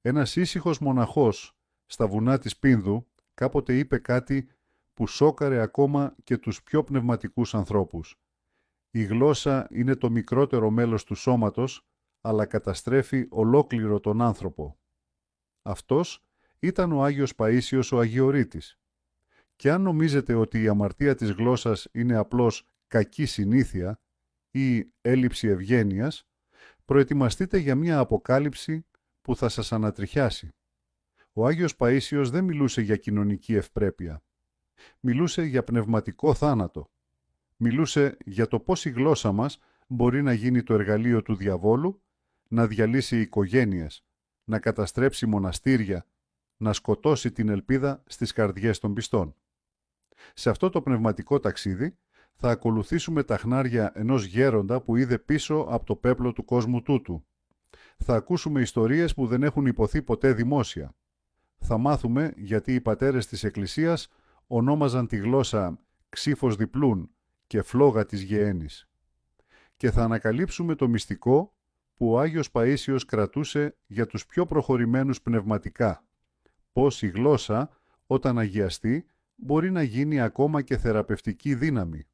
Ένας ήσυχος μοναχός στα βουνά της Πίνδου κάποτε είπε κάτι που σόκαρε ακόμα και τους πιο πνευματικούς ανθρώπους. Η γλώσσα είναι το μικρότερο μέλος του σώματος, αλλά καταστρέφει ολόκληρο τον άνθρωπο. Αυτός ήταν ο Άγιος Παΐσιος ο Αγιορείτης. Και αν νομίζετε ότι η αμαρτία της γλώσσας είναι απλώς κακή συνήθεια ή έλλειψη ευγένειας, προετοιμαστείτε για μια αποκάλυψη που θα σας ανατριχιάσει. Ο Άγιος Παΐσιος δεν μιλούσε για κοινωνική ευπρέπεια. Μιλούσε για πνευματικό θάνατο. Μιλούσε για το πώς η γλώσσα μας μπορεί να γίνει το εργαλείο του διαβόλου, να διαλύσει οικογένειες, να καταστρέψει μοναστήρια, να σκοτώσει την ελπίδα στις καρδιές των πιστών. Σε αυτό το πνευματικό ταξίδι θα ακολουθήσουμε τα χνάρια ενός γέροντα που είδε πίσω από το πέπλο του κόσμου τούτου. Θα ακούσουμε ιστορίες που δεν έχουν υποθεί ποτέ δημόσια. Θα μάθουμε γιατί οι πατέρες της Εκκλησίας ονόμαζαν τη γλώσσα ξύφος διπλούν και φλόγα της γεένης. Και θα ανακαλύψουμε το μυστικό που ο Άγιος Παΐσιος κρατούσε για τους πιο προχωρημένους πνευματικά. Πώς η γλώσσα, όταν αγιαστεί, μπορεί να γίνει ακόμα και θεραπευτική δύναμη.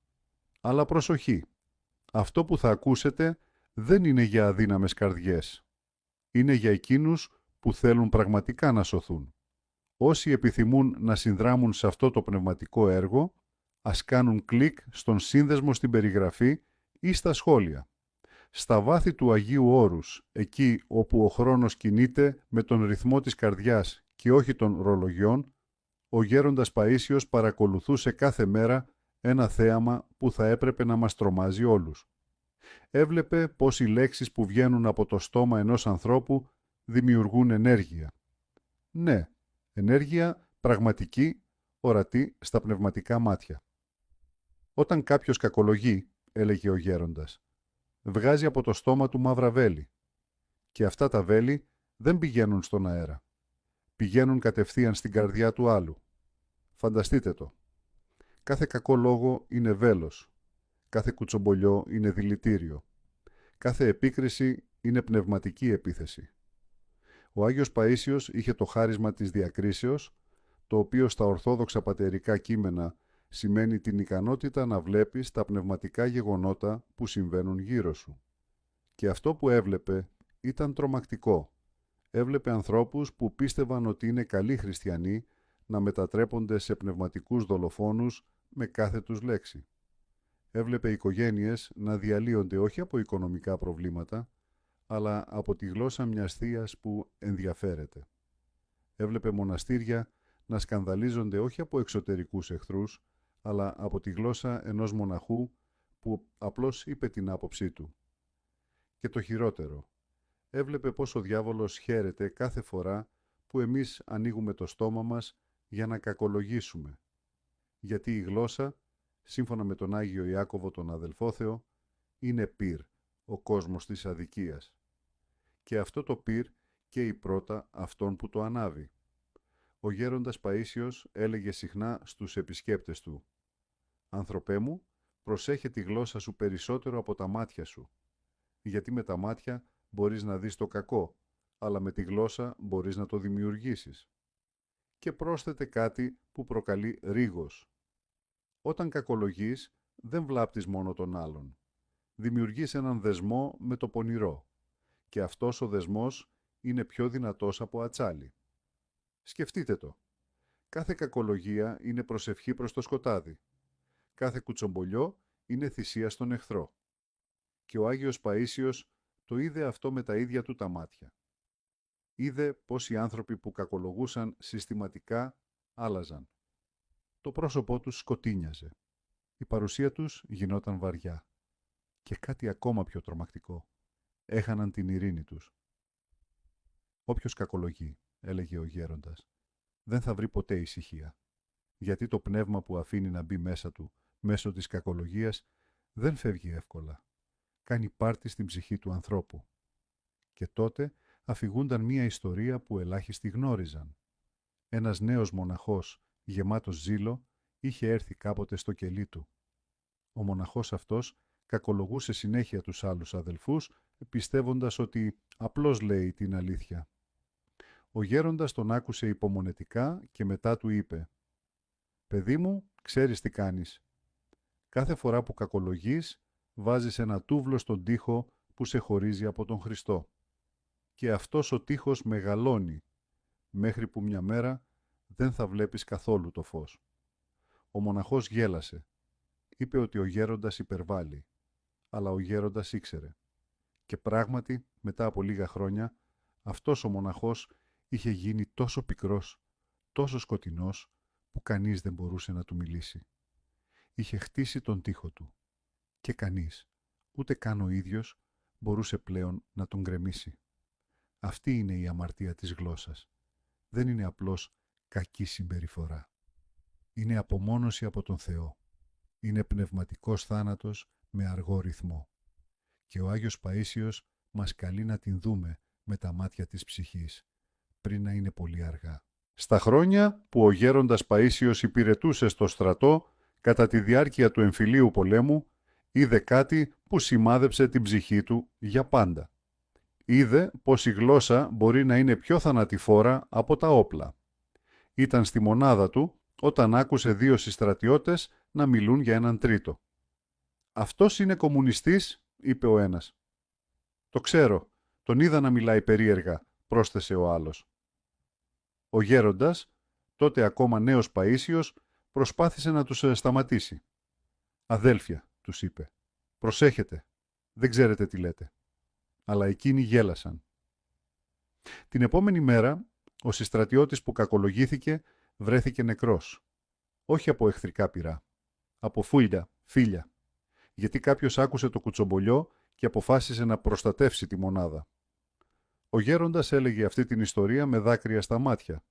Αλλά προσοχή, αυτό που θα ακούσετε δεν είναι για αδύναμες καρδιές. Είναι για εκείνους που θέλουν πραγματικά να σωθούν. Όσοι επιθυμούν να συνδράμουν σε αυτό το πνευματικό έργο, ας κάνουν κλικ στον σύνδεσμο στην περιγραφή ή στα σχόλια. Στα βάθη του Αγίου Όρους, εκεί όπου ο χρόνος κινείται με τον ρυθμό της καρδιάς και όχι των ρολογιών, ο γέροντας Παΐσιος παρακολουθούσε κάθε μέρα ένα θέαμα που θα έπρεπε να μας τρομάζει όλους. Έβλεπε πως οι λέξεις που βγαίνουν από το στόμα ενός ανθρώπου δημιουργούν ενέργεια. Ναι, ενέργεια πραγματική, ορατή στα πνευματικά μάτια. Όταν κάποιος κακολογεί, έλεγε ο γέροντας, βγάζει από το στόμα του μαύρα βέλη. Και αυτά τα βέλη δεν πηγαίνουν στον αέρα. Πηγαίνουν κατευθείαν στην καρδιά του άλλου. Φανταστείτε το. Κάθε κακό λόγο είναι βέλος. Κάθε κουτσομπολιό είναι δηλητήριο. Κάθε επίκριση είναι πνευματική επίθεση. Ο Άγιος Παΐσιος είχε το χάρισμα της διακρίσεως, το οποίο στα ορθόδοξα πατερικά κείμενα σημαίνει την ικανότητα να βλέπεις τα πνευματικά γεγονότα που συμβαίνουν γύρω σου. Και αυτό που έβλεπε ήταν τρομακτικό. Έβλεπε ανθρώπους που πίστευαν ότι είναι καλοί χριστιανοί να μετατρέπονται σε πνευματικούς δολοφόνους με κάθε τους λέξη. Έβλεπε οικογένειες να διαλύονται όχι από οικονομικά προβλήματα, αλλά από τη γλώσσα μιας θείας που ενδιαφέρεται. Έβλεπε μοναστήρια να σκανδαλίζονται όχι από εξωτερικούς εχθρούς, αλλά από τη γλώσσα ενός μοναχού που απλώς είπε την άποψή του. Και το χειρότερο, έβλεπε πως ο διάβολος χαίρεται κάθε φορά που εμείς ανοίγουμε το στόμα μας για να κακολογήσουμε. Γιατί η γλώσσα, σύμφωνα με τον Άγιο Ιάκωβο τον αδελφόθεο, είναι πυρ, ο κόσμος της αδικίας. Και αυτό το πυρ καίει πρώτα αυτόν που το ανάβει. Ο γέροντας Παΐσιος έλεγε συχνά στους επισκέπτες του «Άνθρωπέ μου, προσέχε τη γλώσσα σου περισσότερο από τα μάτια σου, γιατί με τα μάτια μπορείς να δεις το κακό, αλλά με τη γλώσσα μπορείς να το δημιουργήσεις». Και πρόσθετε κάτι που προκαλεί ρίγος. Όταν κακολογείς, δεν βλάπτεις μόνο τον άλλον. Δημιουργείς έναν δεσμό με το πονηρό. Και αυτός ο δεσμός είναι πιο δυνατός από ατσάλι. Σκεφτείτε το. Κάθε κακολογία είναι προσευχή προς το σκοτάδι. Κάθε κουτσομπολιό είναι θυσία στον εχθρό. Και ο Άγιος Παΐσιος το είδε αυτό με τα ίδια του τα μάτια. Είδε πως οι άνθρωποι που κακολογούσαν συστηματικά άλλαζαν. Το πρόσωπό τους σκοτίνιαζε. Η παρουσία τους γινόταν βαριά. Και κάτι ακόμα πιο τρομακτικό. Έχαναν την ειρήνη τους. «Όποιος κακολογεί», έλεγε ο γέροντας, «δεν θα βρει ποτέ ησυχία. Γιατί το πνεύμα που αφήνει να μπει μέσα του, μέσω της κακολογίας, δεν φεύγει εύκολα. Κάνει πάρτι στην ψυχή του ανθρώπου». Και τότε αφηγούνταν μία ιστορία που ελάχιστοι γνώριζαν. Ένας νέος μοναχός, γεμάτος ζήλο, είχε έρθει κάποτε στο κελί του. Ο μοναχός αυτός κακολογούσε συνέχεια τους άλλους αδελφούς, πιστεύοντας ότι απλώς λέει την αλήθεια. Ο γέροντας τον άκουσε υπομονετικά και μετά του είπε «Παιδί μου, ξέρεις τι κάνεις. Κάθε φορά που κακολογείς, βάζεις ένα τούβλο στον τοίχο που σε χωρίζει από τον Χριστό. Και αυτός ο τοίχος μεγαλώνει, μέχρι που μια μέρα δεν θα βλέπεις καθόλου το φως». Ο μοναχός γέλασε. Είπε ότι ο γέροντας υπερβάλλει, αλλά ο γέροντας ήξερε. Και πράγματι, μετά από λίγα χρόνια, αυτός ο μοναχός είχε γίνει τόσο πικρός, τόσο σκοτεινός, που κανείς δεν μπορούσε να του μιλήσει. Είχε χτίσει τον τοίχο του και κανείς, ούτε καν ο ίδιος, μπορούσε πλέον να τον γκρεμίσει. Αυτή είναι η αμαρτία της γλώσσας. Δεν είναι απλώς κακή συμπεριφορά. Είναι απομόνωση από τον Θεό. Είναι πνευματικός θάνατος με αργό ρυθμό. Και ο Άγιος Παΐσιος μας καλεί να την δούμε με τα μάτια της ψυχής, πριν να είναι πολύ αργά. Στα χρόνια που ο γέροντας Παΐσιος υπηρετούσε στο στρατό, κατά τη διάρκεια του εμφυλίου πολέμου, είδε κάτι που σημάδεψε την ψυχή του για πάντα. Είδε πως η γλώσσα μπορεί να είναι πιο θανατηφόρα από τα όπλα. Ήταν στη μονάδα του όταν άκουσε δύο συστρατιώτες να μιλούν για έναν τρίτο. «Αυτός είναι κομμουνιστής», είπε ο ένας. «Το ξέρω, τον είδα να μιλάει περίεργα», πρόσθεσε ο άλλος. Ο γέροντας, τότε ακόμα νέος Παΐσιος, προσπάθησε να τους σταματήσει. «Αδέλφια», τους είπε, «προσέχετε, δεν ξέρετε τι λέτε». Αλλά εκείνοι γέλασαν. Την επόμενη μέρα, ο συστρατιώτης που κακολογήθηκε βρέθηκε νεκρός. Όχι από εχθρικά πυρά, από φίλια, γιατί κάποιος άκουσε το κουτσομπολιό και αποφάσισε να προστατεύσει τη μονάδα. Ο γέροντας έλεγε αυτή την ιστορία με δάκρυα στα μάτια.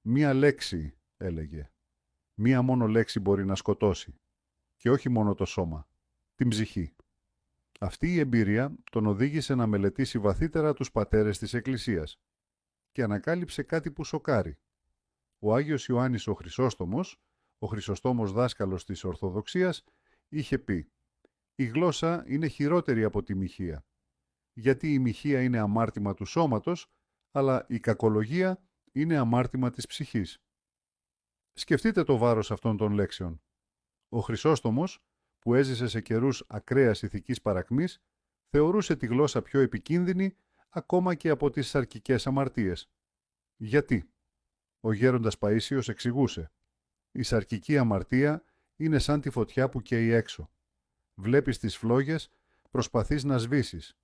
«Μία λέξη», έλεγε. «Μία μόνο λέξη μπορεί να σκοτώσει. Και όχι μόνο το σώμα, την ψυχή». Αυτή η εμπειρία τον οδήγησε να μελετήσει βαθύτερα τους πατέρες της Εκκλησίας και ανακάλυψε κάτι που σοκάρει. Ο Άγιος Ιωάννης ο Χρυσόστομος, ο Χρυσοστόμος δάσκαλος της Ορθοδοξίας, είχε πει «Η γλώσσα είναι χειρότερη από τη μοιχεία, γιατί η μοιχεία είναι αμάρτημα του σώματος, αλλά η κακολογία είναι αμάρτημα της ψυχής». Σκεφτείτε το βάρος αυτών των λέξεων. Ο Χρυσόστομος, που έζησε σε καιρούς ακραίας ηθικής παρακμής, θεωρούσε τη γλώσσα πιο επικίνδυνη ακόμα και από τις σαρκικές αμαρτίες. Γιατί? Ο γέροντας Παΐσιος εξηγούσε. Η σαρκική αμαρτία είναι σαν τη φωτιά που καίει έξω. Βλέπεις τις φλόγες, προσπαθείς να σβήσεις.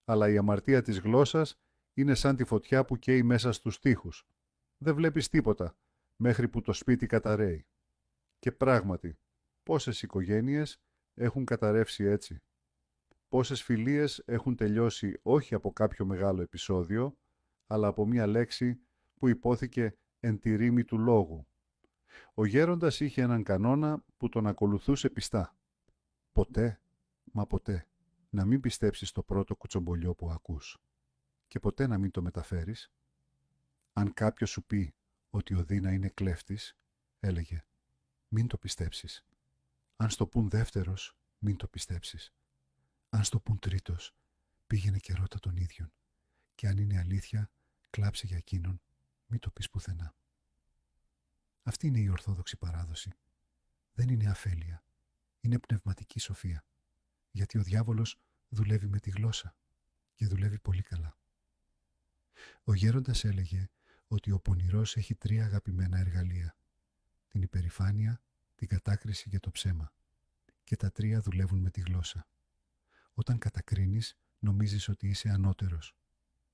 Αλλά η αμαρτία της γλώσσας είναι σαν τη φωτιά που καίει μέσα στους τοίχους. Δεν βλέπεις τίποτα, μέχρι που το σπίτι καταραίει. Και πράγματι, πόσες οικογένειες έχουν καταρρεύσει έτσι. Πόσες φιλίες έχουν τελειώσει όχι από κάποιο μεγάλο επεισόδιο, αλλά από μία λέξη που υπόθηκε εν τη ρήμη του λόγου. Ο γέροντας είχε έναν κανόνα που τον ακολουθούσε πιστά. Ποτέ, μα ποτέ, να μην πιστέψεις το πρώτο κουτσομπολιό που ακούς. Και ποτέ να μην το μεταφέρεις. Αν κάποιος σου πει ότι ο Δίνα είναι κλέφτης, έλεγε, μην το πιστέψεις. Αν στο πουν δεύτερος, μην το πιστέψεις. Αν στο πουν τρίτος, πήγαινε και ρώτα τον ίδιον. Και αν είναι αλήθεια, κλάψε για εκείνον, μην το πεις πουθενά. Αυτή είναι η ορθόδοξη παράδοση. Δεν είναι αφέλεια. Είναι πνευματική σοφία. Γιατί ο διάβολος δουλεύει με τη γλώσσα και δουλεύει πολύ καλά. Ο γέροντας έλεγε ότι ο πονηρός έχει 3 αγαπημένα εργαλεία. Την υπερηφάνεια, την κατάκριση και το ψέμα. Και τα 3 δουλεύουν με τη γλώσσα. Όταν κατακρίνεις, νομίζεις ότι είσαι ανώτερος.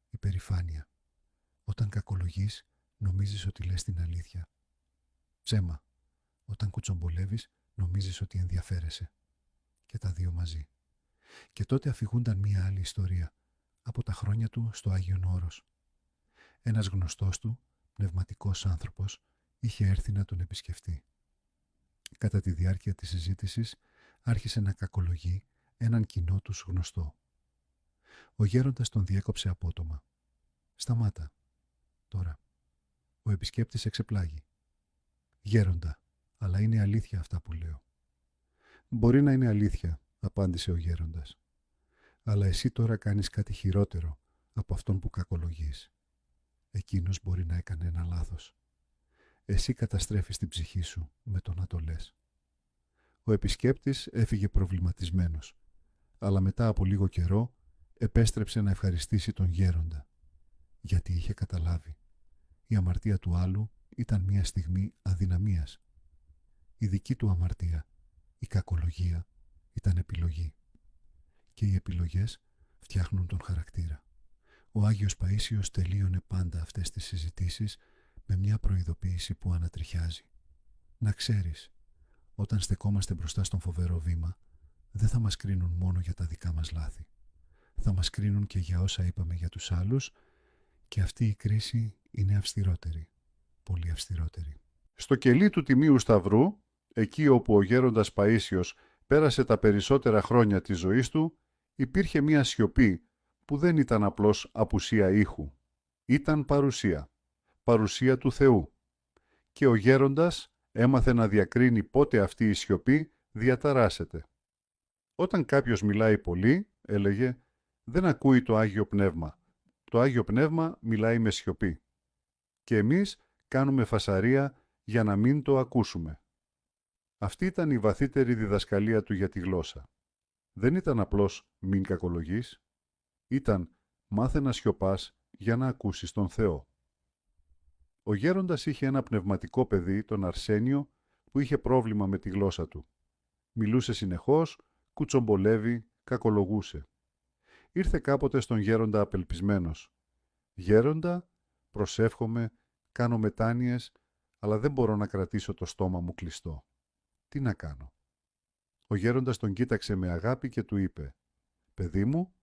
Υπερηφάνεια. Όταν κακολογείς, νομίζεις ότι λες την αλήθεια. Ψέμα. Όταν κουτσομπολεύεις, νομίζεις ότι ενδιαφέρεσαι. Και τα 2 μαζί. Και τότε αφηγούνταν μία άλλη ιστορία, από τα χρόνια του στο Άγιον Όρος. Ένας γνωστός του, πνευματικός άνθρωπος, είχε έρθει να τον επισκεφτεί. Κατά τη διάρκεια της συζήτησης, άρχισε να κακολογεί έναν κοινό τους γνωστό. Ο γέροντας τον διέκοψε απότομα. «Σταμάτα. Τώρα». Ο επισκέπτης εξεπλάγει. «Γέροντα, αλλά είναι αλήθεια αυτά που λέω». «Μπορεί να είναι αλήθεια», απάντησε ο γέροντας. «Αλλά εσύ τώρα κάνεις κάτι χειρότερο από αυτόν που κακολογείς. Εκείνος μπορεί να έκανε ένα λάθος. Εσύ καταστρέφεις την ψυχή σου με το να το λες. Ο επισκέπτης έφυγε προβληματισμένος, αλλά μετά από λίγο καιρό επέστρεψε να ευχαριστήσει τον γέροντα, γιατί είχε καταλάβει. Η αμαρτία του άλλου ήταν μια στιγμή αδυναμίας. Η δική του αμαρτία, η κακολογία, ήταν επιλογή. Και οι επιλογές φτιάχνουν τον χαρακτήρα. Ο Άγιος Παΐσιος τελείωνε πάντα αυτές τις συζητήσεις με μια προειδοποίηση που ανατριχιάζει. Να ξέρεις, όταν στεκόμαστε μπροστά στον φοβερό βήμα, δεν θα μας κρίνουν μόνο για τα δικά μας λάθη. Θα μας κρίνουν και για όσα είπαμε για τους άλλους, και αυτή η κρίση είναι αυστηρότερη, πολύ αυστηρότερη. Στο κελί του Τιμίου Σταυρού, εκεί όπου ο γέροντας Παΐσιος πέρασε τα περισσότερα χρόνια της ζωής του, υπήρχε μια σιωπή που δεν ήταν απλώς απουσία ήχου. Ήταν παρουσία. Παρουσία του Θεού. Και ο γέροντας έμαθε να διακρίνει πότε αυτή η σιωπή διαταράσσεται. Όταν κάποιος μιλάει πολύ, έλεγε, δεν ακούει το Άγιο Πνεύμα. Το Άγιο Πνεύμα μιλάει με σιωπή. Και εμείς κάνουμε φασαρία για να μην το ακούσουμε. Αυτή ήταν η βαθύτερη διδασκαλία του για τη γλώσσα. Δεν ήταν απλώς μην κακολογείς. Ήταν μάθε να σιωπάς για να ακούσεις τον Θεό. Ο γέροντας είχε ένα πνευματικό παιδί, τον Αρσένιο, που είχε πρόβλημα με τη γλώσσα του. Μιλούσε συνεχώς, κουτσομπολεύει, κακολογούσε. Ήρθε κάποτε στον γέροντα απελπισμένος. «Γέροντα, προσεύχομαι, κάνω μετάνοιες, αλλά δεν μπορώ να κρατήσω το στόμα μου κλειστό. Τι να κάνω?» Ο γέροντας τον κοίταξε με αγάπη και του είπε, «Παιδί μου,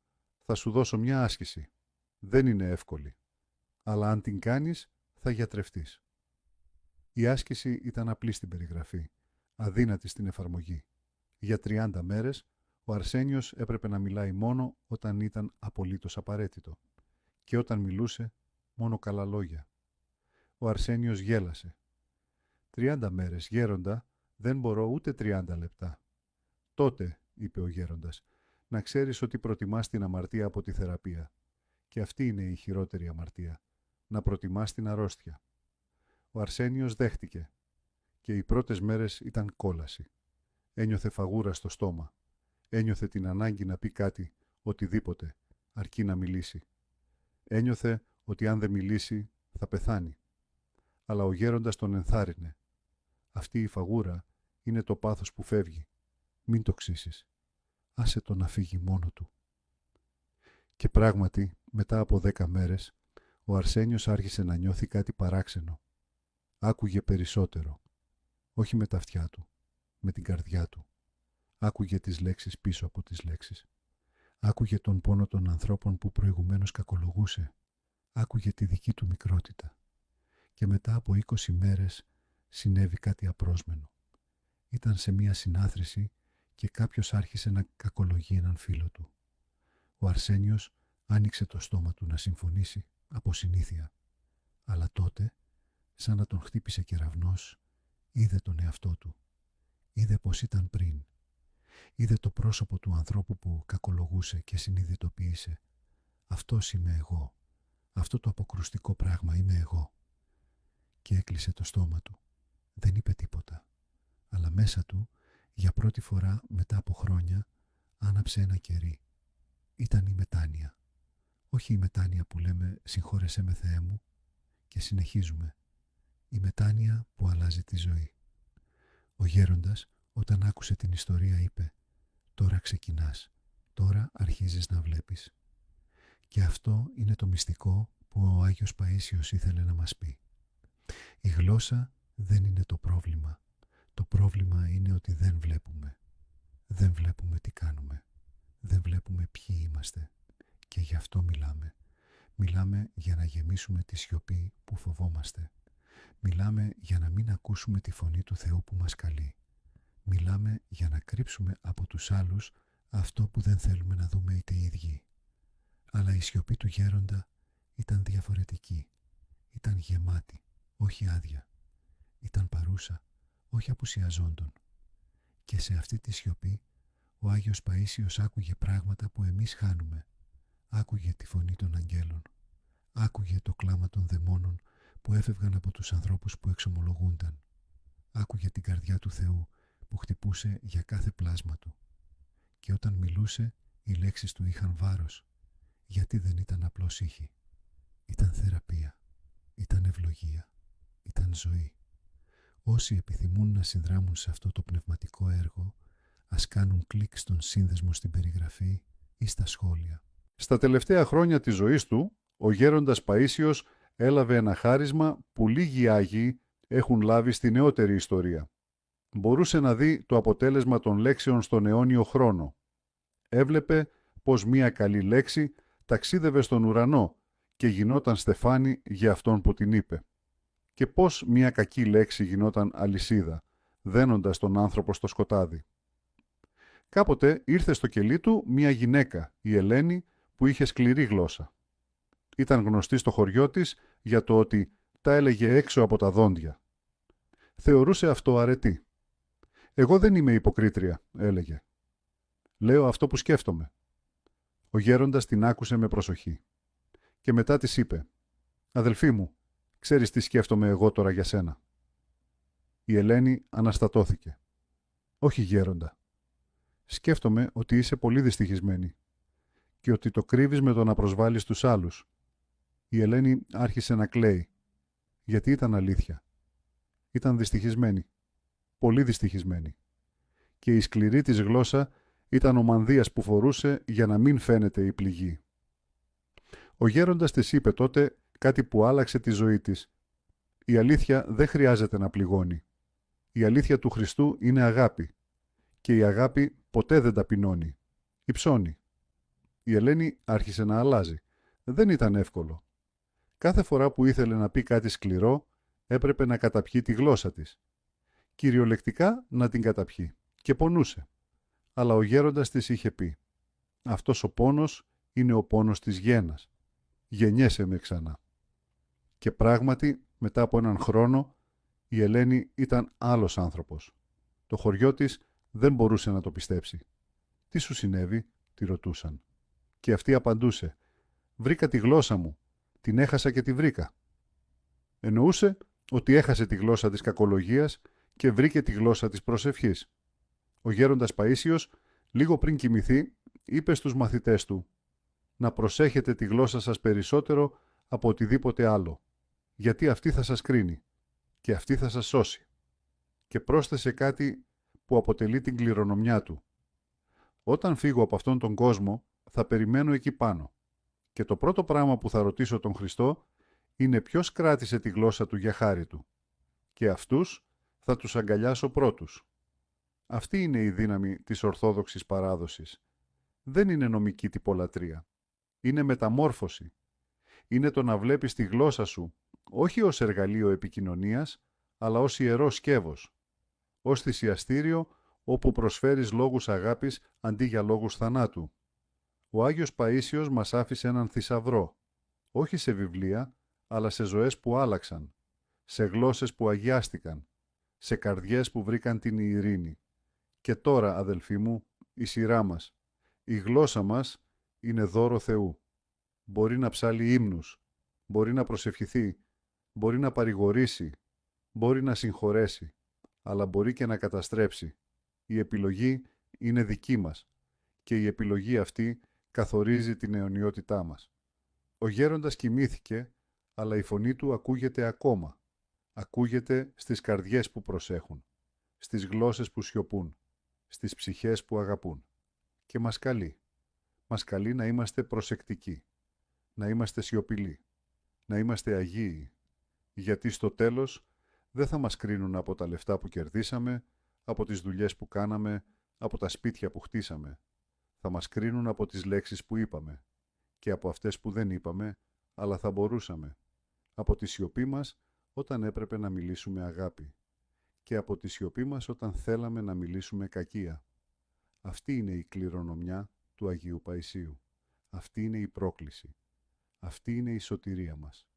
θα σου δώσω μια άσκηση. Δεν είναι εύκολη, αλλά αν την κάνεις θα γιατρευτείς». Η άσκηση ήταν απλή στην περιγραφή, αδύνατη στην εφαρμογή. Για 30 μέρες ο Αρσένιος έπρεπε να μιλάει μόνο όταν ήταν απολύτως απαραίτητο και όταν μιλούσε μόνο καλά λόγια. Ο Αρσένιος γέλασε. 30 μέρες, γέροντα, δεν μπορώ ούτε 30 λεπτά. Τότε, είπε ο γέροντας, να ξέρεις ότι προτιμάς την αμαρτία από τη θεραπεία. Και αυτή είναι η χειρότερη αμαρτία, να προτιμάς την αρρώστια. Ο Αρσένιος δέχτηκε και οι πρώτες μέρες ήταν κόλαση. Ένιωθε φαγούρα στο στόμα. Ένιωθε την ανάγκη να πει κάτι, οτιδήποτε, αρκεί να μιλήσει. Ένιωθε ότι αν δεν μιλήσει θα πεθάνει. Αλλά ο γέροντας τον ενθάρρυνε. Αυτή η φαγούρα είναι το πάθος που φεύγει. Μην το ξύσεις. Άσε το να φύγει μόνο του. Και πράγματι, μετά από 10 μέρες, ο Αρσένιος άρχισε να νιώθει κάτι παράξενο. Άκουγε περισσότερο. Όχι με τα αυτιά του, με την καρδιά του. Άκουγε τις λέξεις πίσω από τις λέξεις. Άκουγε τον πόνο των ανθρώπων που προηγουμένως κακολογούσε. Άκουγε τη δική του μικρότητα. Και μετά από 20 μέρες συνέβη κάτι απρόσμενο. Ήταν σε μία συνάθρηση και κάποιος άρχισε να κακολογεί έναν φίλο του. Ο Αρσένιος άνοιξε το στόμα του να συμφωνήσει από συνήθεια. Αλλά τότε, σαν να τον χτύπησε κεραυνός, είδε τον εαυτό του. Είδε πως ήταν πριν. Είδε το πρόσωπο του ανθρώπου που κακολογούσε και συνειδητοποίησε. Αυτός είμαι εγώ. Αυτό το αποκρουστικό πράγμα είμαι εγώ. Και έκλεισε το στόμα του. Δεν είπε τίποτα. Αλλά μέσα του, για πρώτη φορά μετά από χρόνια, άναψε ένα κερί. Ήταν η μετάνοια. Όχι η μετάνοια που λέμε «συγχώρεσέ με Θεέ μου» και συνεχίζουμε. Η μετάνοια που αλλάζει τη ζωή. Ο γέροντας, όταν άκουσε την ιστορία, είπε «Τώρα ξεκινάς. Τώρα αρχίζεις να βλέπεις». Και αυτό είναι το μυστικό που ο Άγιος Παΐσιος ήθελε να μας πει. Η γλώσσα δεν είναι το πρόβλημα. Το πρόβλημα είναι ότι δεν βλέπουμε. Δεν βλέπουμε τι κάνουμε. Δεν βλέπουμε ποιοι είμαστε. Και γι' αυτό μιλάμε. Μιλάμε για να γεμίσουμε τη σιωπή που φοβόμαστε. Μιλάμε για να μην ακούσουμε τη φωνή του Θεού που μας καλεί. Μιλάμε για να κρύψουμε από τους άλλους αυτό που δεν θέλουμε να δούμε είτε οι ίδιοι. Αλλά η σιωπή του γέροντα ήταν διαφορετική. Ήταν γεμάτη, όχι άδεια. Ήταν παρούσα, όχι απουσιαζόντων. Και σε αυτή τη σιωπή ο Άγιος Παΐσιος άκουγε πράγματα που εμείς χάνουμε. Άκουγε τη φωνή των αγγέλων. Άκουγε το κλάμα των δαιμόνων που έφευγαν από τους ανθρώπους που εξομολογούνταν. Άκουγε την καρδιά του Θεού που χτυπούσε για κάθε πλάσμα του. Και όταν μιλούσε, οι λέξεις του είχαν βάρος, γιατί δεν ήταν απλώς ήχη. Ήταν θεραπεία, ήταν ευλογία, ήταν ζωή. Όσοι επιθυμούν να συνδράμουν σε αυτό το πνευματικό έργο, ας κάνουν κλικ στον σύνδεσμο στην περιγραφή ή στα σχόλια. Στα τελευταία χρόνια της ζωής του, ο γέροντας Παΐσιος έλαβε ένα χάρισμα που λίγοι Άγιοι έχουν λάβει στη νεότερη ιστορία. Μπορούσε να δει το αποτέλεσμα των λέξεων στον αιώνιο χρόνο. Έβλεπε πως μία καλή λέξη ταξίδευε στον ουρανό και γινόταν στεφάνι για αυτόν που την είπε. Και πως μία κακή λέξη γινόταν αλυσίδα, δένοντας τον άνθρωπο στο σκοτάδι. Κάποτε ήρθε στο κελί του μία γυναίκα, η Ελένη, που είχε σκληρή γλώσσα. Ήταν γνωστή στο χωριό της για το ότι τα έλεγε έξω από τα δόντια. Θεωρούσε αυτό αρετή. «Εγώ δεν είμαι υποκρίτρια», έλεγε. «Λέω αυτό που σκέφτομαι». Ο γέροντας την άκουσε με προσοχή. Και μετά της είπε «Αδελφή μου, ξέρεις τι σκέφτομαι εγώ τώρα για σένα». Η Ελένη αναστατώθηκε. «Όχι, γέροντα. Σκέφτομαι ότι είσαι πολύ δυστυχισμένη και ότι το κρύβεις με το να προσβάλλεις τους άλλους». Η Ελένη άρχισε να κλαίει, γιατί ήταν αλήθεια. Ήταν δυστυχισμένη, πολύ δυστυχισμένη. Και η σκληρή της γλώσσα ήταν ο μανδύας που φορούσε για να μην φαίνεται η πληγή. Ο γέροντας της είπε τότε κάτι που άλλαξε τη ζωή της. Η αλήθεια δεν χρειάζεται να πληγώνει. Η αλήθεια του Χριστού είναι αγάπη. Και η αγάπη ποτέ δεν ταπεινώνει. Υψώνει. Η Ελένη άρχισε να αλλάζει. Δεν ήταν εύκολο. Κάθε φορά που ήθελε να πει κάτι σκληρό, έπρεπε να καταπιεί τη γλώσσα της. Κυριολεκτικά να την καταπιεί. Και πονούσε. Αλλά ο γέροντας της είχε πει «Αυτός ο πόνος είναι ο πόνος της γένας. Γεννιέσαι με ξανά». Και πράγματι, μετά από έναν χρόνο, η Ελένη ήταν άλλος άνθρωπος. Το χωριό της δεν μπορούσε να το πιστέψει. «Τι σου συνέβη?» τη ρωτούσαν. Και αυτή απαντούσε «Βρήκα τη γλώσσα μου. Την έχασα και τη βρήκα». Εννοούσε ότι έχασε τη γλώσσα της κακολογίας και βρήκε τη γλώσσα της προσευχής. Ο γέροντας Παΐσιος, λίγο πριν κοιμηθεί, είπε στους μαθητές του «Να προσέχετε τη γλώσσα σας περισσότερο από οτιδήποτε άλλο, γιατί αυτή θα σας κρίνει και αυτή θα σας σώσει». Και πρόσθεσε κάτι που αποτελεί την κληρονομιά του. «Όταν φύγω από αυτόν τον κόσμο, θα περιμένω εκεί πάνω. Και το πρώτο πράγμα που θα ρωτήσω τον Χριστό είναι ποιος κράτησε τη γλώσσα του για χάρη του. Και αυτούς θα τους αγκαλιάσω πρώτους». Αυτή είναι η δύναμη της Ορθόδοξης παράδοσης. Δεν είναι νομική τυπολατρεία. Είναι μεταμόρφωση. Είναι το να βλέπεις τη γλώσσα σου όχι ως εργαλείο επικοινωνίας, αλλά ως ιερό σκεύος. Ως θυσιαστήριο όπου προσφέρεις λόγους αγάπης αντί για λόγους θανάτου. Ο Άγιος Παΐσιος μας άφησε έναν θησαυρό, όχι σε βιβλία, αλλά σε ζωές που άλλαξαν, σε γλώσσες που αγιάστηκαν, σε καρδιές που βρήκαν την ειρήνη. Και τώρα, αδελφοί μου, η σειρά μας. Η γλώσσα μας είναι δώρο Θεού. Μπορεί να ψάλει ύμνους, μπορεί να προσευχηθεί, μπορεί να παρηγορήσει, μπορεί να συγχωρέσει, αλλά μπορεί και να καταστρέψει. Η επιλογή είναι δική μας και η επιλογή αυτή καθορίζει την αιωνιότητά μας. Ο γέροντας κοιμήθηκε, αλλά η φωνή του ακούγεται ακόμα. Ακούγεται στις καρδιές που προσέχουν, στις γλώσσες που σιωπούν, στις ψυχές που αγαπούν. Και μας καλεί. Μας καλεί να είμαστε προσεκτικοί, να είμαστε σιωπηλοί, να είμαστε αγίοι, γιατί στο τέλος δεν θα μας κρίνουν από τα λεφτά που κερδίσαμε, από τις δουλειές που κάναμε, από τα σπίτια που χτίσαμε. Θα μας κρίνουν από τις λέξεις που είπαμε και από αυτές που δεν είπαμε, αλλά θα μπορούσαμε. Από τη σιωπή μας όταν έπρεπε να μιλήσουμε αγάπη και από τη σιωπή μας όταν θέλαμε να μιλήσουμε κακία. Αυτή είναι η κληρονομιά του Αγίου Παϊσίου. Αυτή είναι η πρόκληση. Αυτή είναι η σωτηρία μας.